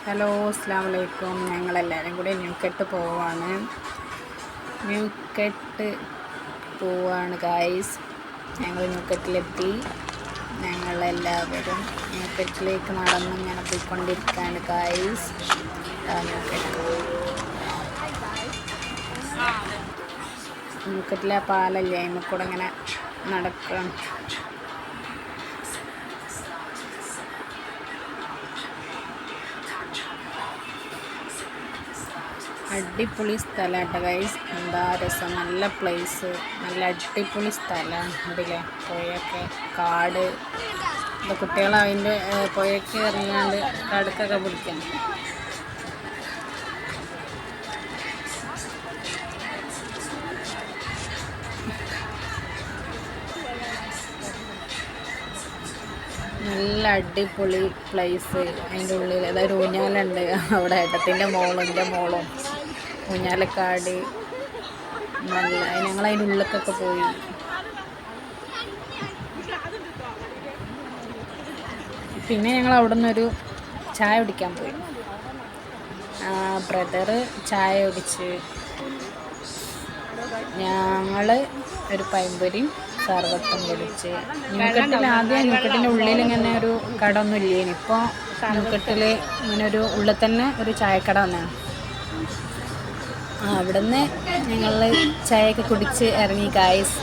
Hello, അസ്സലാമു അലൈക്കും. ഞങ്ങളെല്ലാവരും കൂടി ന്യൂക്കെട്ട് പോവാണ് ഗായ്സ്. ഞങ്ങൾ ന്യൂക്കെട്ടിലെത്തി. ഞങ്ങളെല്ലാവരും ന്യൂക്കെട്ടിലേക്ക് നടന്നിങ്ങനെ പോയിക്കൊണ്ടിരിക്കുകയാണ് ഗായ്സ്. ന്യൂക്കെട്ടിലെ പാലല്ലേ, അതിൽ കൂടെ ഇങ്ങനെ നടക്കണം. അടിപൊളി സ്ഥലമാട്ടോ ഗൈസ്. എന്താ രസം, നല്ല പ്ലേസ്, നല്ല അടിപൊളി സ്ഥലമാണ്. ഉണ്ടല്ലേ പുഴയൊക്കെ, കാട്. ഇപ്പോൾ കുട്ടികൾ അതിൻ്റെ പുഴയ്ക്ക് ഇറങ്ങിയാണ്ട് കടുക്കൊക്കെ പിടിക്കാം. നല്ല അടിപൊളി പ്ലേസ്. അതിൻ്റെ ഉള്ളിൽ അതായത് ഊഞ്ഞാലുണ്ട്. അവിടെ ഏട്ടത്തിൻ്റെ മോളും എൻ്റെ മോളും ഊഞ്ഞാലക്കാട്. നല്ല ഞങ്ങളതിൻ്റെ ഉള്ളിലേക്കൊക്കെ പോയി. പിന്നെ ഞങ്ങൾ അവിടെ നിന്നൊരു ചായ കുടിക്കാൻ പോയി. ബ്രദറ് ചായ കുടിച്ച്, ഞങ്ങൾ ഒരു പഴംപൊരിയും സർവത്തും കുടിച്ച്. ന്യൂക്കെട്ടിൽ ആദ്യം ന്യൂക്കെട്ടിൻ്റെ ഉള്ളിൽ ഇങ്ങനെ ഒരു കട ഒന്നും ഇല്ലേന്. ഇപ്പോൾ ന്യൂക്കെട്ടിൽ ഇങ്ങനെ ഒരു ഉള്ളിൽ തന്നെ ഒരു ചായക്കട വന്നതാണ്. അവിടെ നിന്ന് ഞങ്ങൾ ചായയൊക്കെ കുടിച്ച് ഇറങ്ങി ഗായ്സ്.